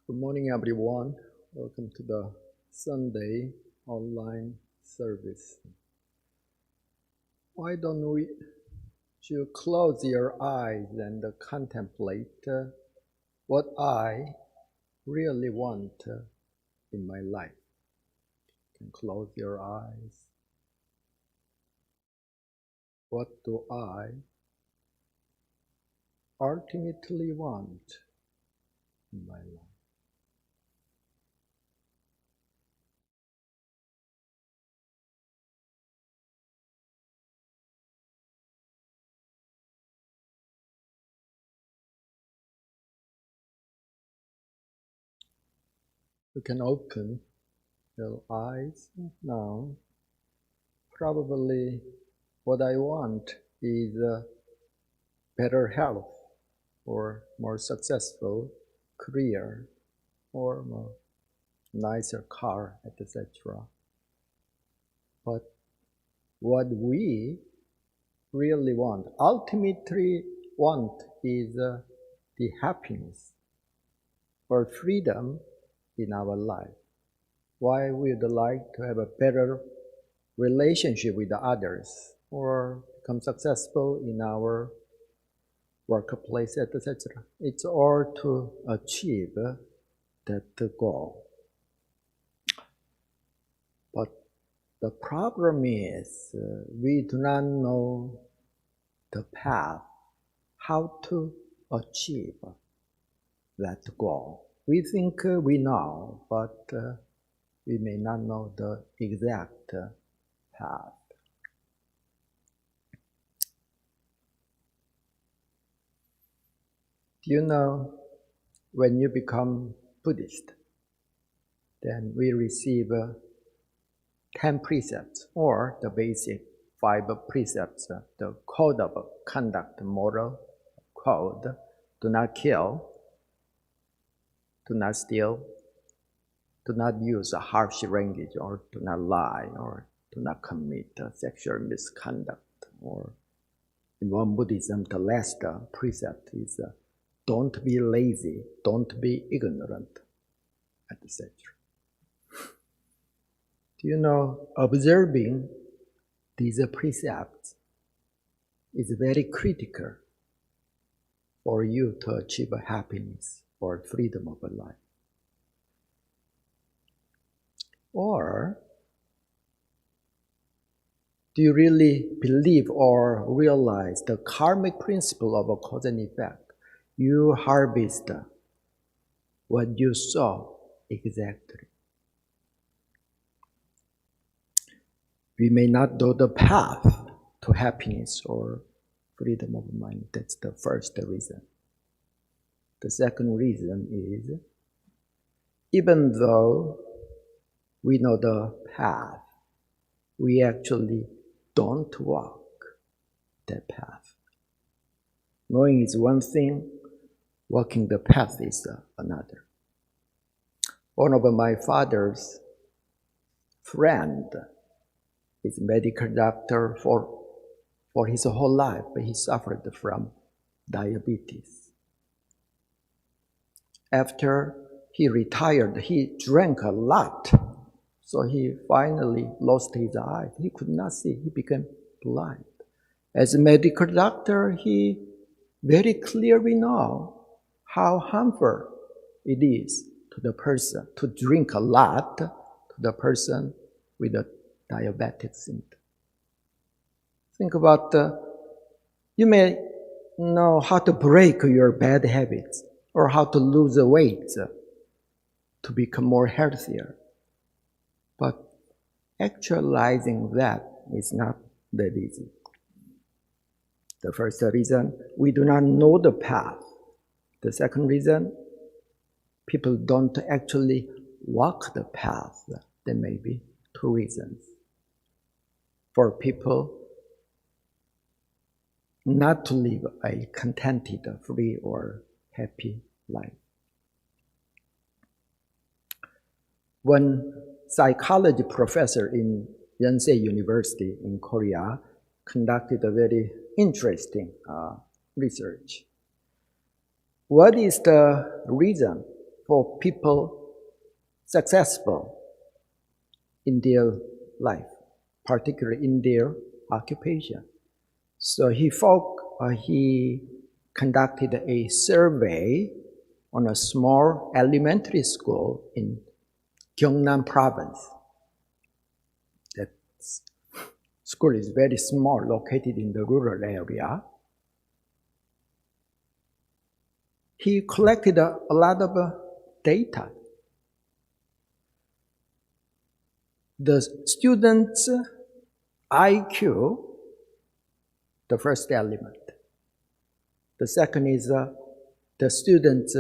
Good morning, everyone. Welcome to the Sunday online service. Why don't you close your eyes and contemplate what I really want in my life? You can close your eyes. What do I ultimately want in my life? You can open your eyes now. Probably what I want is better health, or more successful career, or more nicer car, etc. But what we really want, ultimately want, is the happiness or freedom in our life. Why we'd like to have a better relationship with others, or become successful in our workplace, etc. It's all to achieve that goal. But the problem is we do not know the path, how to achieve that goal. We think we know, but we may not know the exact path. Do you know, when you become Buddhist, then we receive 10 precepts, or the basic 5 precepts, the code of conduct, moral code: do not kill, do not steal, do not use a harsh language, or do not lie, or do not commit sexual misconduct. Or in Won Buddhism, the last precept is don't be lazy, don't be ignorant, etc. Do you know, observing these precepts is very critical for you to achieve happiness or freedom of life? Or do you really believe or realize the karmic principle of a cause and effect? You harvest what you sow exactly. We may not know the path to happiness or freedom of mind. That's the first reason. The second reason is, even though we know the path, we actually don't walk that path. Knowing is one thing, walking the path is another. One of my father's friend is a medical doctor for his whole life, but he suffered from diabetes. After he retired, he drank a lot, so he finally lost his eyes. He could not see, he became blind. As a medical doctor, he very clearly knows how harmful it is to the person to drink a lot, to the person with a diabetic symptom. Think about, you may know how to break your bad habits, or how to lose weight to become more healthier. But actualizing that is not that easy. The first reason, we do not know the path. The second reason, people don't actually walk the path. There may be 2 reasons for people not to live a contented, free, or happy life. One psychology professor in Yonsei University in Korea conducted a very interesting research. What is the reason for people successful in their life, particularly in their occupation. So he conducted a survey on a small elementary school in Gyeongnam province. That school is very small, located in the rural area. He collected a lot of data. The students' IQ, the first element. The second is the students'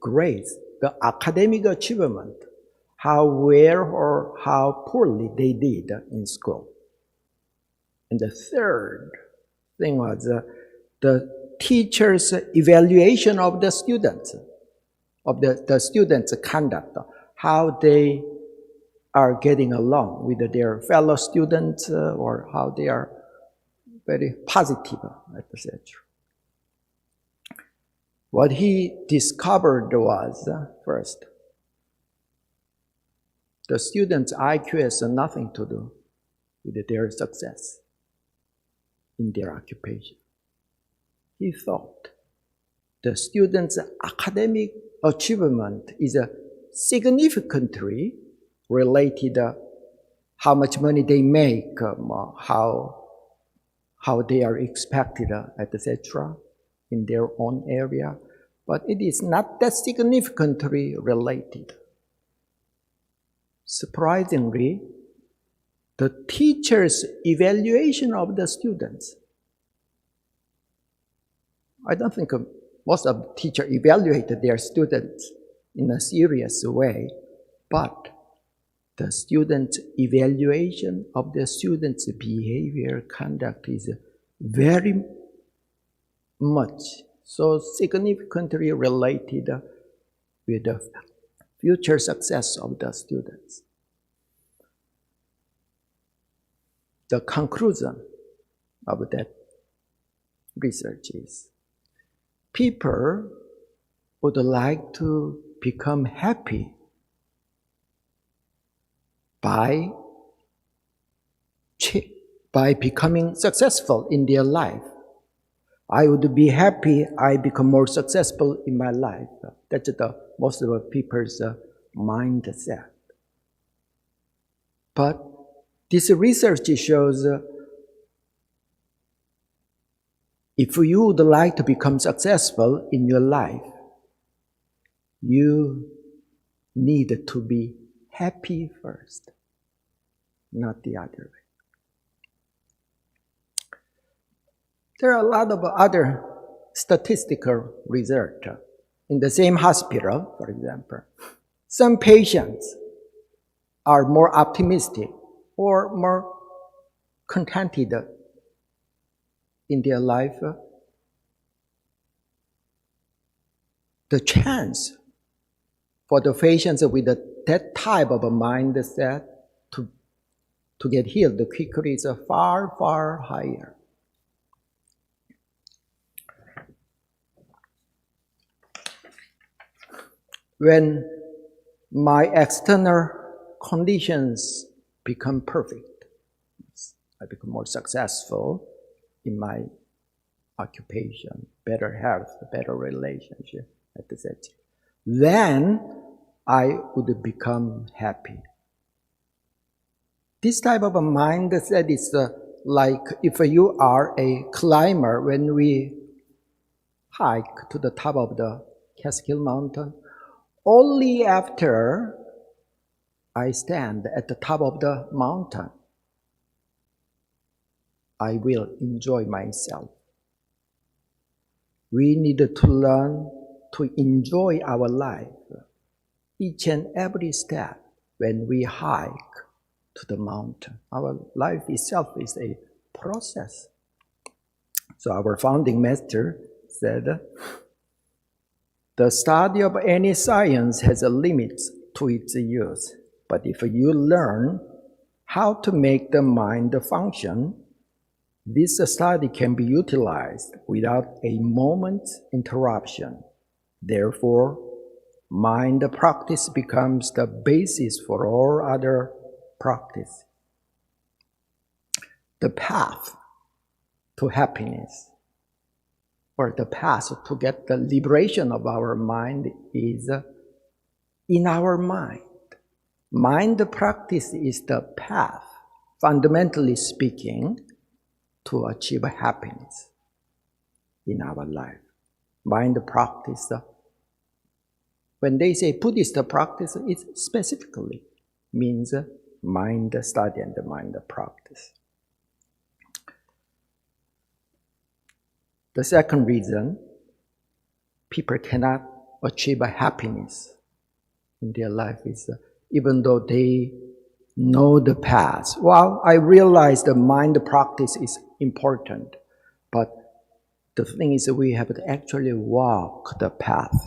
grades, the academic achievement, how well or how poorly they did in school. And the third thing was the teacher's evaluation of the students, of the students' conduct, how they are getting along with their fellow students or how they are very positive, etc. What he discovered was, first, the students' IQ has nothing to do with their success in their occupation. He thought the students' academic achievement is significantly related to how much money they make, how they are expected, etc. in their own area, but it is not that significantly related. Surprisingly, the teacher's evaluation of the students, I don't think most of the teachers evaluated their students in a serious way, but the students' evaluation of the students' behavior, conduct is very much so significantly related with the future success of the students. The conclusion of that research is people would like to become happy by becoming successful in their life. I would be happy I become more successful in my life. That's most of the people's mindset. But this research shows if you would like to become successful in your life, you need to be happy first, not the other way. There are a lot of other statistical research. In the same hospital, for example, some patients are more optimistic or more contented in their life. The chance for the patients with that type of a mindset to get healed quickly is far, far higher. When my external conditions become perfect, I become more successful in my occupation, better health, better relationship, etc. Then I would become happy. This type of a mindset is like if you are a climber, when we hike to the top of the Catskill Mountain, only after I stand at the top of the mountain, I will enjoy myself. We need to learn to enjoy our life, each and every step when we hike to the mountain. Our life itself is a process. So our founding master said, the study of any science has a limit to its use, but if you learn how to make the mind function, this study can be utilized without a moment's interruption. Therefore, mind practice becomes the basis for all other practice. The path to happiness, or the path to get the liberation of our mind, is in our mind. Mind practice is the path, fundamentally speaking, to achieve happiness in our life. Mind practice, when they say Buddhist practice, it specifically means mind study and mind practice. The second reason people cannot achieve happiness in their life is even though they know the path. Well, I realize the mind practice is important, but the thing is we have to actually walk the path.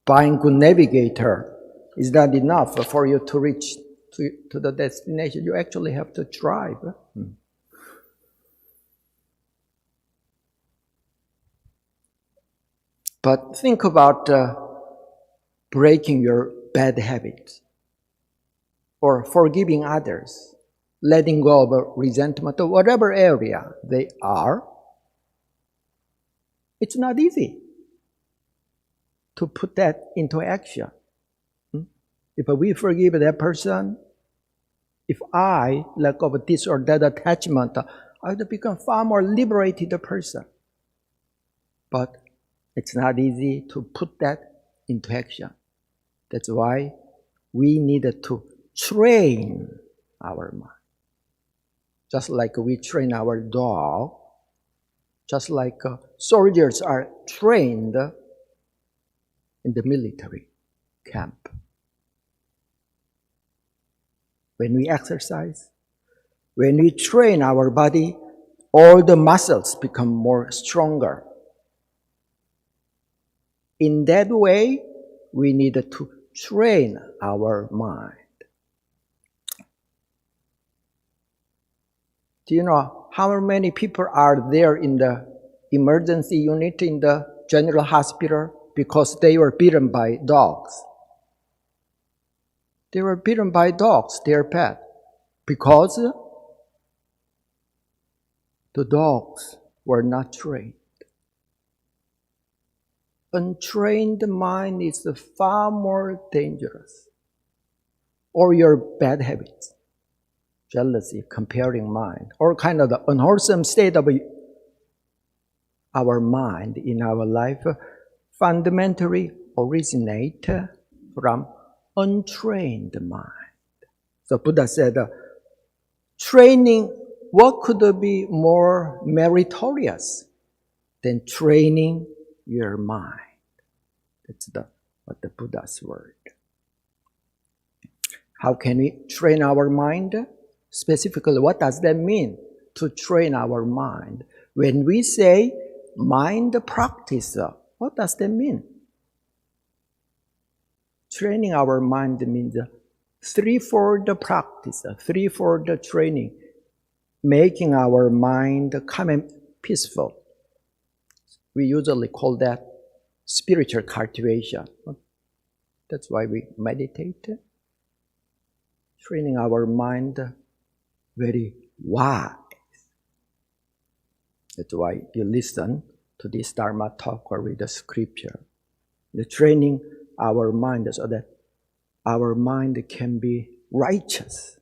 Buying good navigator is not enough for you to reach to the destination. You actually have to drive. But think about breaking your bad habits, or forgiving others, letting go of resentment, or whatever area they are. It's not easy to put that into action. If we forgive that person, if I let go of this or that attachment, I would become far more liberated person. But it's not easy to put that into action. That's why we need to train our mind. Just like we train our dog, just like soldiers are trained in the military camp. When we exercise, when we train our body, all the muscles become more stronger. In that way, we need to train our mind. Do you know how many people are there in the emergency unit in the general hospital because they were bitten by dogs? They were bitten by dogs, their pet, because the dogs were not trained. Untrained mind is far more dangerous. Or your bad habits, jealousy, comparing mind, or kind of the unwholesome state of our mind in our life fundamentally originate from untrained mind. So Buddha said, training, what could be more meritorious than training your mind? That's what the Buddha's word. How can we train our mind? Specifically, what does that mean to train our mind? When we say mind practice, what does that mean? Training our mind means threefold practice, threefold training, making our mind calm and peaceful. We usually call that spiritual cultivation. That's why we meditate. Training our mind very wise. That's why you listen to this Dharma talk or read the scripture. The training our mind so that our mind can be righteous.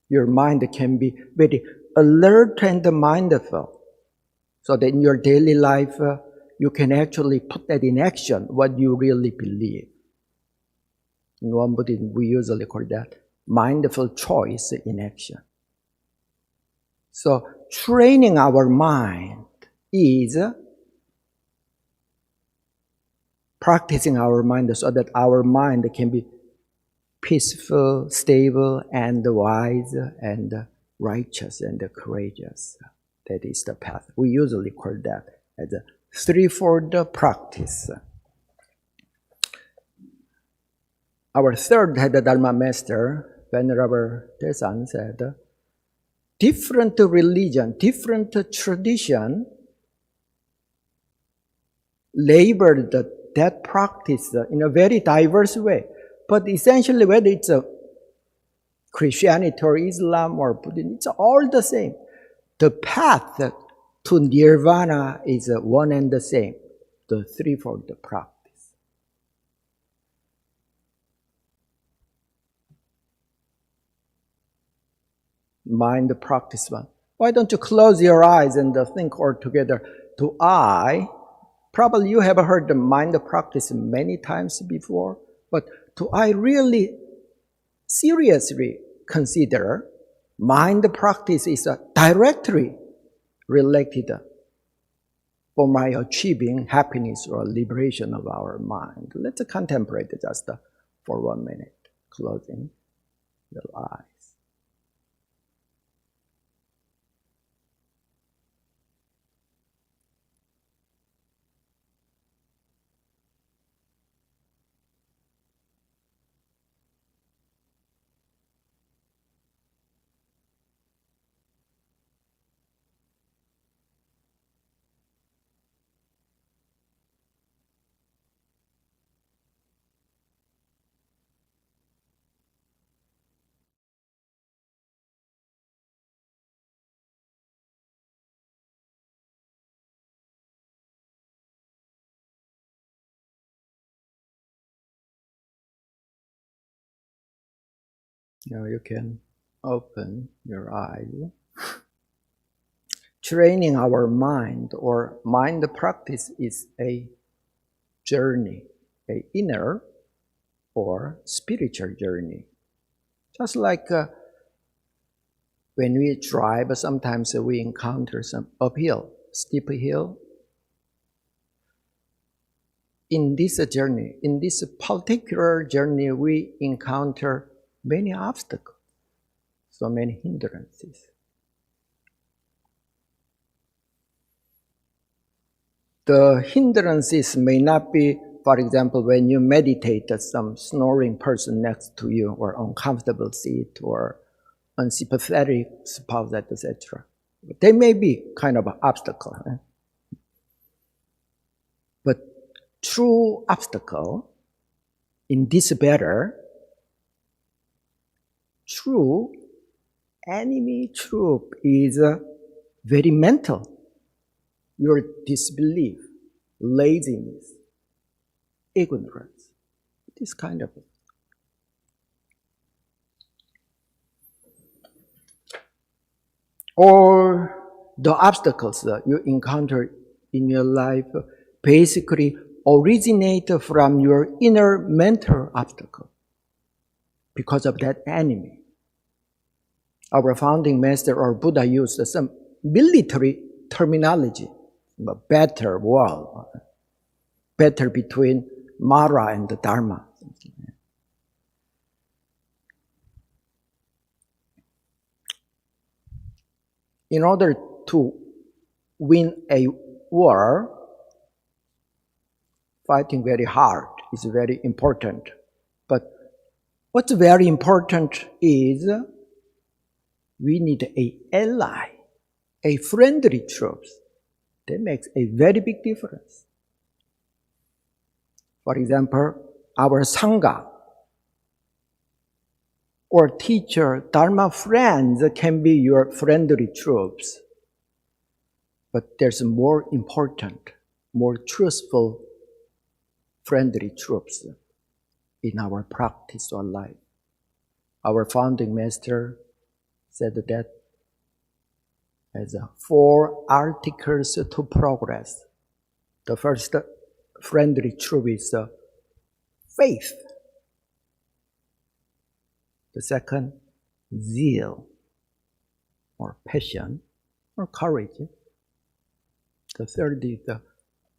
Your mind can be very alert and mindful, so that in your daily life you can actually put that in action, what you really believe. In Won Buddhism, we usually call that mindful choice in action. So training our mind is practicing our mind so that our mind can be peaceful, stable, and wise, and righteous, and courageous. That is the path. We usually call that as a threefold practice. Our third head Dharma master, Venerable Dosung, said, different religion, different tradition labored that practice in a very diverse way. But essentially, whether it's a Christianity or Islam or Buddhism, it's all the same. The path to nirvana is one and the same, the threefold practice. Mind practice one. Why don't you close your eyes and think all together? Do I, probably you have heard the mind practice many times before, but do I really seriously consider mind practice is directly related for my achieving happiness or liberation of our mind? Let's contemplate just for 1 minute, closing your eyes. Now you can open your eyes. Training our mind or mind practice is a journey, an inner or spiritual journey. Just like when we drive, sometimes we encounter some uphill, steep hill. In this journey, in this particular journey, we encounter many obstacles, so many hindrances. The hindrances may not be, for example, when you meditate, some snoring person next to you, or uncomfortable seat, or unsympathetic spouse, etc. They may be kind of an obstacle. But true obstacle in this matter, true enemy troop is very mental. Your disbelief, laziness, ignorance, this kind of. Or the obstacles that you encounter in your life basically originate from your inner mental obstacle because of that enemy. Our founding master or Buddha used some military terminology, a better world, better between Mara and the Dharma. In order to win a war, fighting very hard is very important. But what's very important is we need an ally, a friendly troops. That makes a very big difference. For example, our Sangha or teacher, Dharma friends can be your friendly troops. But there's more important, more truthful friendly troops in our practice or life. Our founding master said that as 4 articles to progress. The first friendly troop is faith. The second, zeal or passion or courage. The third is the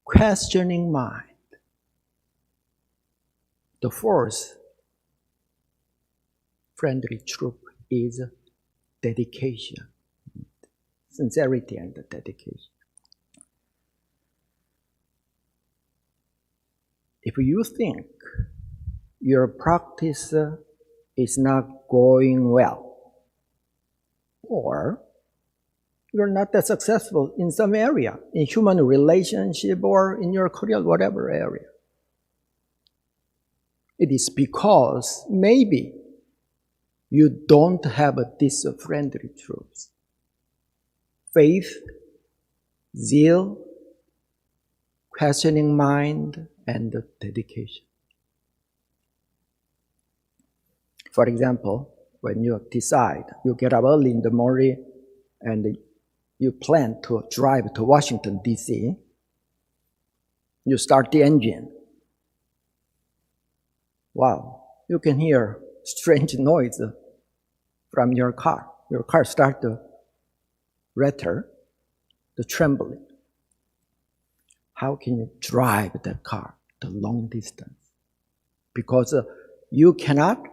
questioning mind. The fourth friendly troop is dedication, sincerity and dedication. If you think your practice is not going well, or you're not that successful in some area, in human relationship or in your career, whatever area. It is because maybe you don't have these friendly truths. Faith, zeal, questioning mind, and dedication. For example, when you decide, you get up early in the morning and you plan to drive to Washington, D.C., you start the engine. Wow, you can hear strange noise from your car. Your car starts to rattle, the trembling. How can you drive that car the long distance? Because you cannot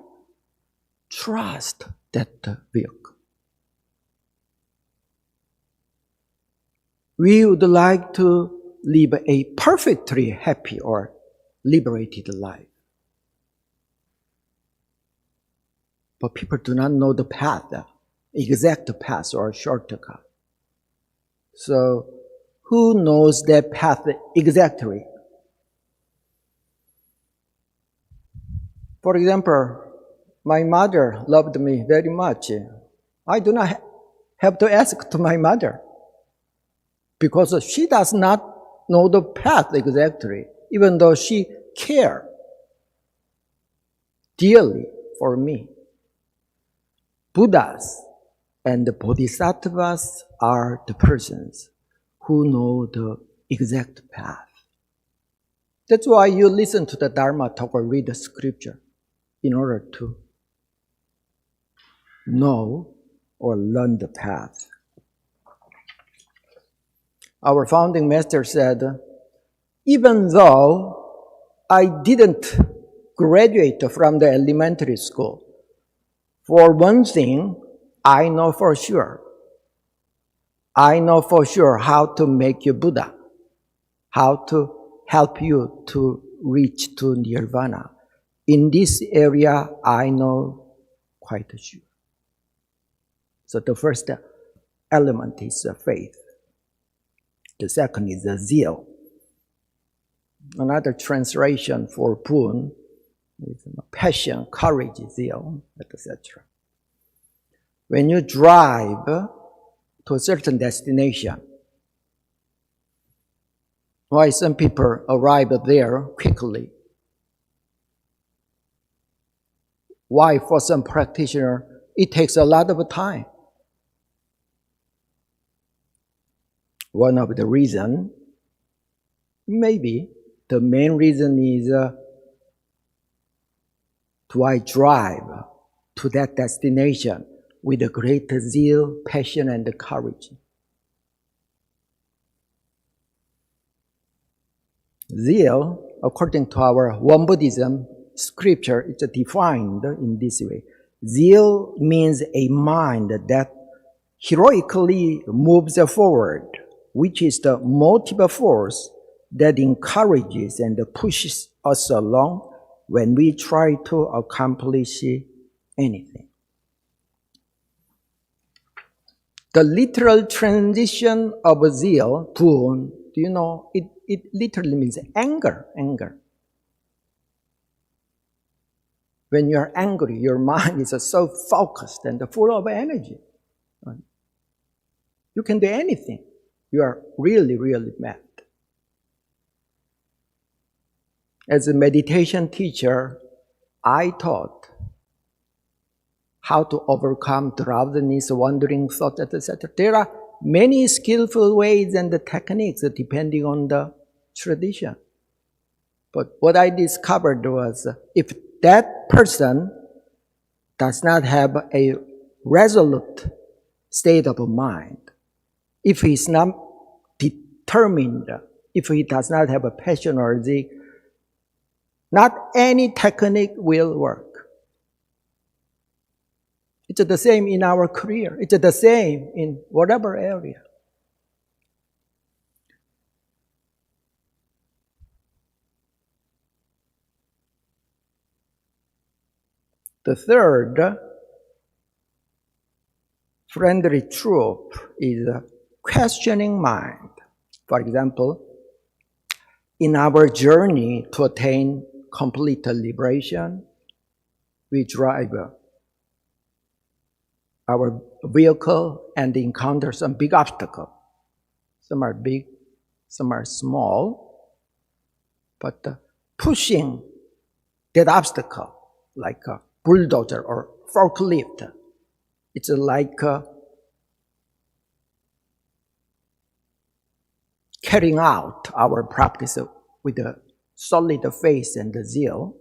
trust that vehicle. We would like to live a perfectly happy or liberated life. But people do not know the path, exact path or shortcut. So who knows that path exactly? For example, my mother loved me very much. I do not have to ask to my mother because she does not know the path exactly, even though she cares dearly for me. Buddhas and the Bodhisattvas are the persons who know the exact path. That's why you listen to the Dharma talk or read the scripture in order to know or learn the path. Our founding master said, even though I didn't graduate from the elementary school, for one thing, I know for sure. I know for sure how to make you Buddha, how to help you to reach to nirvana. In this area, I know quite sure. So the first element is faith. The second is zeal. Another translation for boon is passion, courage, zeal, etc. When you drive to a certain destination, why some people arrive there quickly? Why for some practitioner it takes a lot of time? One of the reasons, maybe the main reason is, do I drive to that destination with a great zeal, passion, and courage? Zeal, according to our Won Buddhism scripture, it's defined in this way. Zeal means a mind that heroically moves forward, which is the motive force that encourages and pushes us along when we try to accomplish anything. The literal transition of zeal, boon, do you know, it literally means anger. When you're angry, your mind is so focused and full of energy. You can do anything. You are really, really mad. As a meditation teacher, I taught how to overcome drowsiness, wandering thoughts, etc. There are many skillful ways and techniques depending on the tradition. But what I discovered was if that person does not have a resolute state of mind, if he's not determined, if he does not have a passion or zeal, not any technique will work. It's the same in our career. It's the same in whatever area. The third friendly trope is a questioning mind. For example, in our journey to attain complete liberation, we drive our vehicle and encounter some big obstacles. Some are big, some are small, but pushing that obstacle like a bulldozer or forklift, it's like carrying out our practice with a solid faith and zeal.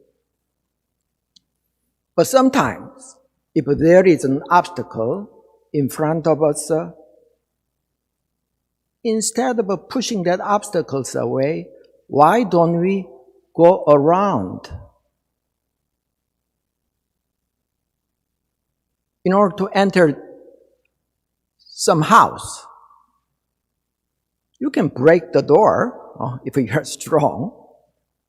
But sometimes, if there is an obstacle in front of us, instead of pushing that obstacles away, why don't we go around in order to enter some house? You can break the door if you're strong,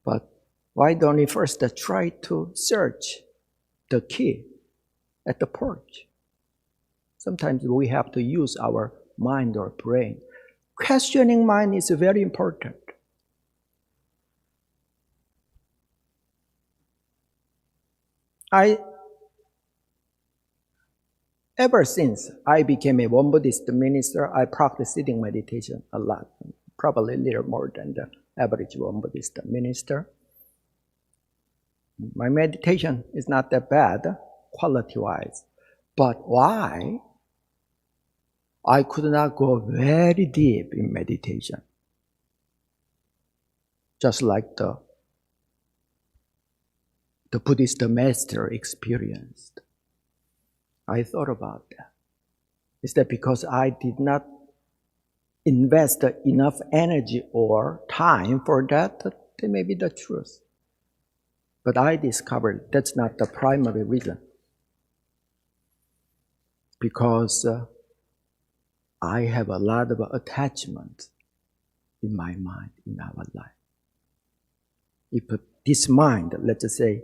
but why don't you first try to search the key at the porch? Sometimes we have to use our mind or brain. Questioning mind is very important. Ever since I became a Won Buddhist minister, I practice sitting meditation a lot, probably a little more than the average Won Buddhist minister. My meditation is not that bad, quality-wise. But why? I could not go very deep in meditation, just like the Buddhist master experienced. I thought about that. Is that because I did not invest enough energy or time for that? That may be the truth. But I discovered that's not the primary reason. Because I have a lot of attachment in my mind, in our life. If this mind, let's say,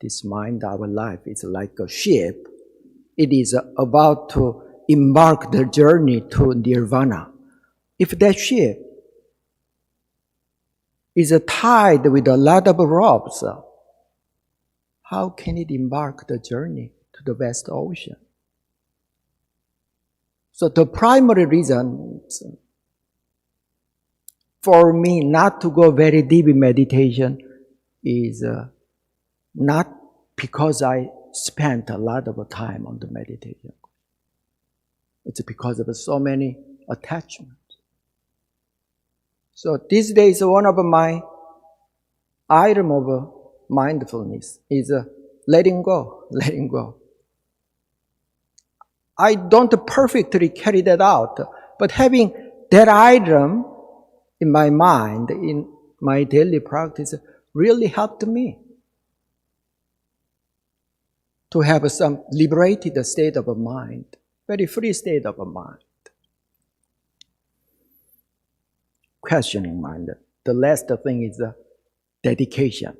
this mind, our life, is like a ship. It is about to embark the journey to nirvana. If that ship is tied with a lot of ropes, how can it embark the journey to the vast ocean? So the primary reason for me not to go very deep in meditation is not because I spent a lot of time on the meditation. It's because of so many attachments. So these days, one of my item of mindfulness is letting go, letting go. I don't perfectly carry that out, but having that item in my mind, in my daily practice, really helped me to have some liberated state of mind, very free state of mind. Questioning mind. The last thing is dedication.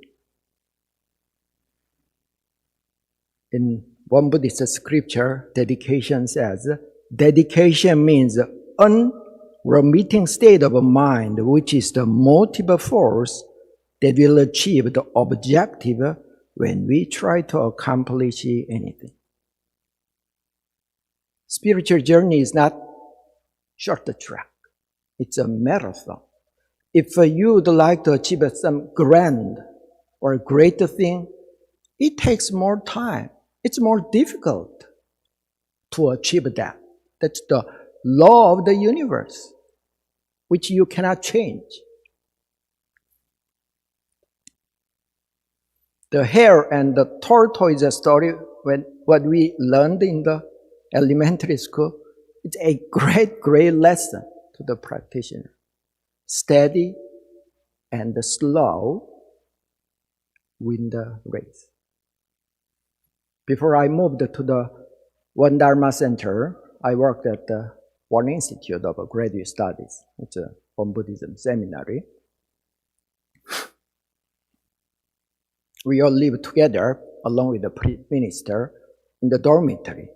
In Won Buddhist scripture, dedication says, dedication means unremitting state of mind, which is the motive force that will achieve the objective when we try to accomplish anything. Spiritual journey is not short track. It's a marathon. If you would like to achieve some grand or great thing, it takes more time. It's more difficult to achieve that. That's the law of the universe, which you cannot change. The hare and the tortoise story, what we learned in the elementary school, it's a great, great lesson to the practitioner. Steady and slow win the race. Before I moved to the Won Dharma Center, I worked at the Won Institute of Graduate Studies. It's a Won Buddhism seminary. We all lived together along with the minister in the dormitory.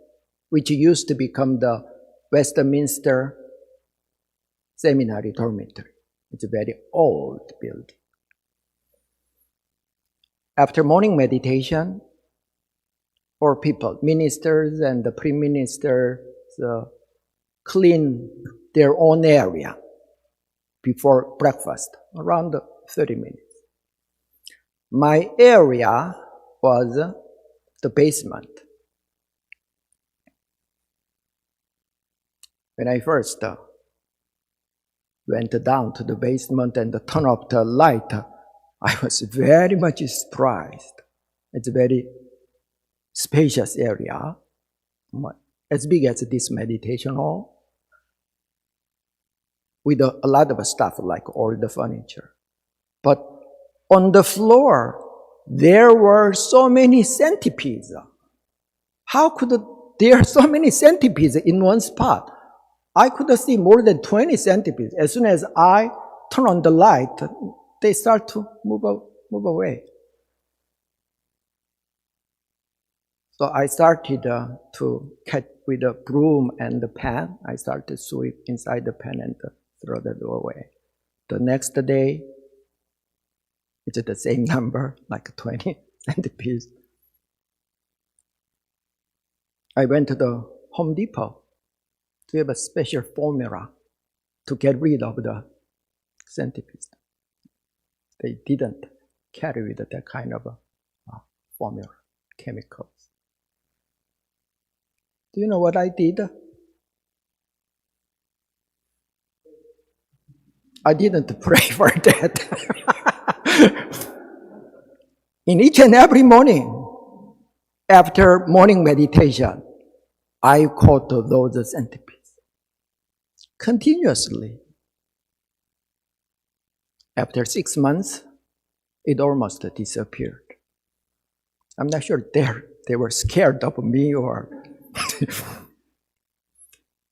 which used to become the Westminster Seminary Dormitory. It's a very old building. After morning meditation, all people, ministers and the pre-ministers, clean their own area before breakfast, around 30 minutes. My area was the basement. When I first went down to the basement and turned off the light, I was very much surprised. It's a very spacious area, as big as this meditation hall, with a lot of stuff like all the furniture. But on the floor, there were so many centipedes. How could there are so many centipedes in one spot? I could see more than 20 centipedes. As soon as I turn on the light, they start to move away. So I started to catch with a broom and the pan. I started to sweep inside the pan and throw the door away. The next day, it's the same number, like 20 centipedes. I went to the Home Depot to have a special formula to get rid of the centipedes. They didn't carry with that kind of formula, chemicals. Do you know what I did? I didn't pray for that. In each and every morning, after morning meditation, I caught those centipedes continuously. After 6 months, it almost disappeared. I'm not sure they were scared of me or...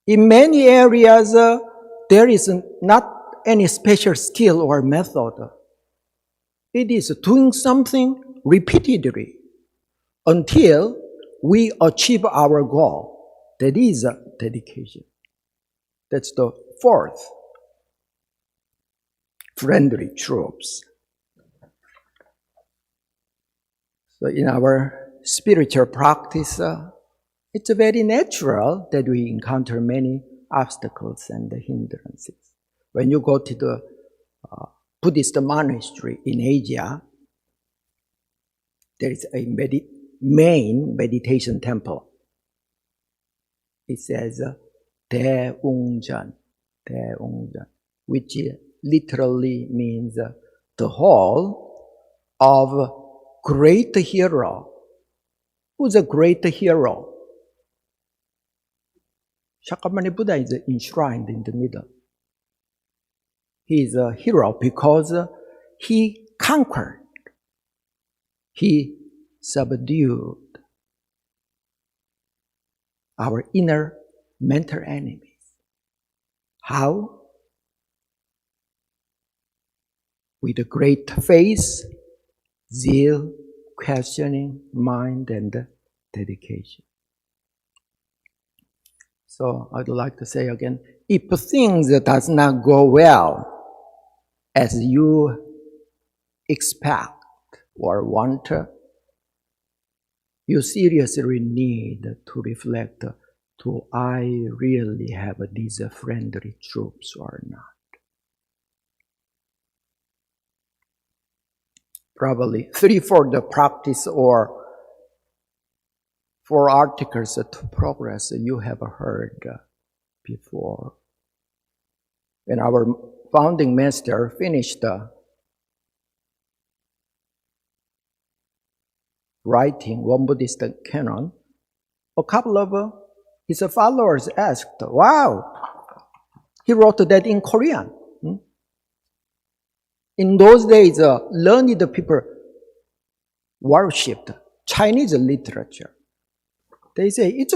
In many areas, there is not any special skill or method. It is doing something repeatedly until we achieve our goal. That is dedication. That's the fourth. Friendly troops. So in our spiritual practice, it's very natural that we encounter many obstacles and hindrances. When you go to the Buddhist monastery in Asia, there is a main meditation temple. It says Daeungjan, which literally means the hall of great hero. Who's a great hero? Shakyamuni Buddha is enshrined in the middle. He is a hero because he conquered, he subdued our inner mental enemies. How? With a great faith, zeal, questioning, mind, and dedication. So I'd like to say again, if things does not go well as you expect or want, you seriously need to reflect, do I really have these friendly troops or not? Probably 3 for the practice or 4 articles to progress you have heard before. When our founding master finished writing Won Buddhist canon, a couple of his followers asked, wow, he wrote that in Korean. In those days, learned people worshipped Chinese literature. They say, it's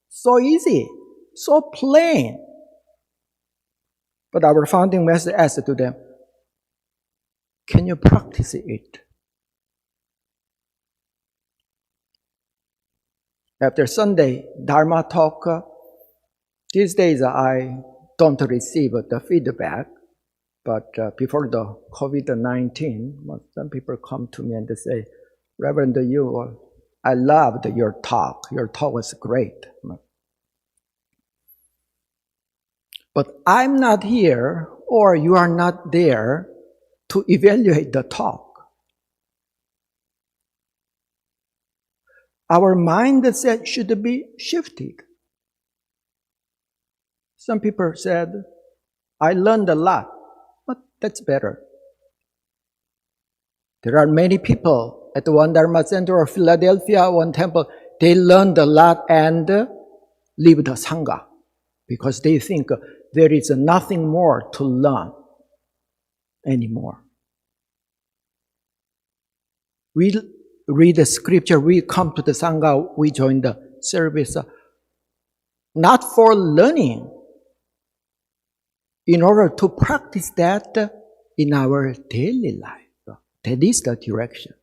so easy, so plain. But our founding master asked to them, can you practice it? after Sunday Dharma talk, these days I don't receive the feedback, but before the COVID-19, some people come to me and they say, Reverend Yoo, I loved your talk. Your talk was great. But I'm not here, or you are not there to evaluate the talk. Our mindset should be shifted. Some people said, I learned a lot, but that's better. There are many people at the Won Dharma Center or Philadelphia, one temple, they learned a lot and leave the Sangha because they think there is nothing more to learn anymore. We read the scripture, we come to the Sangha, we join the service, not for learning, in order to practice that in our daily life. That is the direction.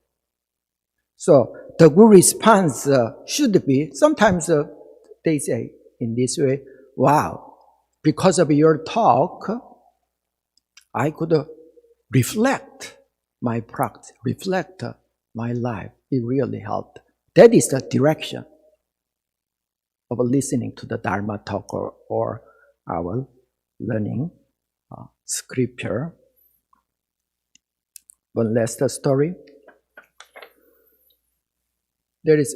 So the good response should be, sometimes they say in this way, wow, because of your talk, I could reflect my practice, reflect my life. It really helped. That is the direction of listening to the Dharma talk or our learning scripture. One last story. There is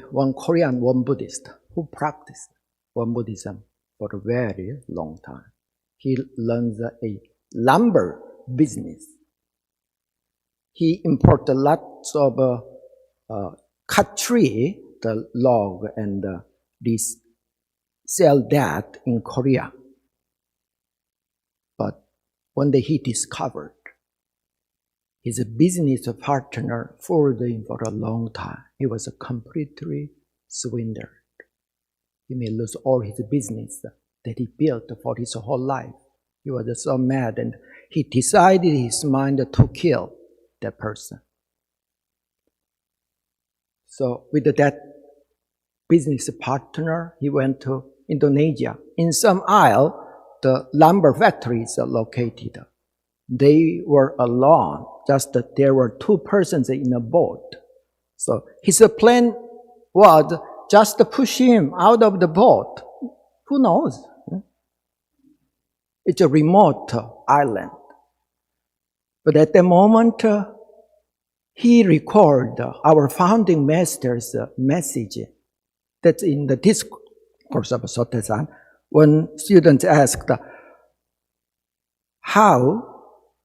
one Korean Won Buddhist who practiced Won Buddhism for a very long time. He learns a lumber business. He imported lots of cut tree, the log, and sell that in Korea. But one day he discovered his business partner fooled him for a long time. He was completely swindled. He may lose all his business that he built for his whole life. He was so mad and he decided in his mind to kill that person. So with that business partner, he went to Indonesia. In some isle, the lumber factories are located. They were alone, just that there were two persons in a boat. So his plan was just to push him out of the boat. Who knows? It's a remote island. But at the moment, he recorded our founding master's message. That's in the discourse of Sotaesan. When students asked,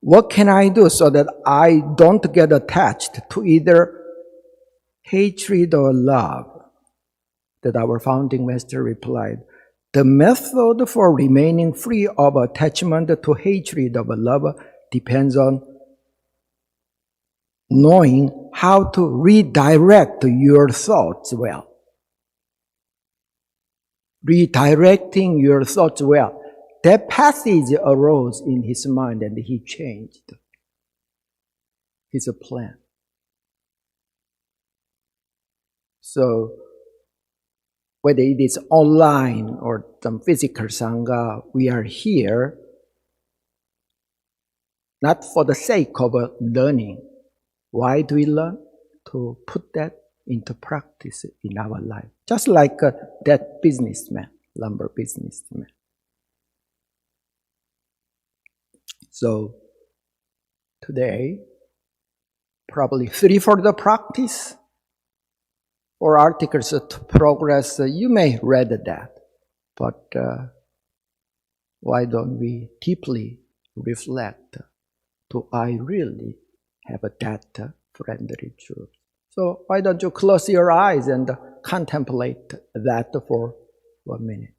what can I do so that I don't get attached to either hatred or love? That our founding master replied, the method for remaining free of attachment to hatred of love depends on knowing how to redirect your thoughts well. Redirecting your thoughts well. That passage arose in his mind and he changed his plan. So, whether it is online or some physical Sangha, we are here not for the sake of learning. Why do we learn? To put that into practice in our life. Just like that businessman, lumber businessman. So, today, probably 3 for the practice, or articles to progress. You may read that, but why don't we deeply reflect, do I really have that friendly truth? So why don't you close your eyes and contemplate that for 1 minute?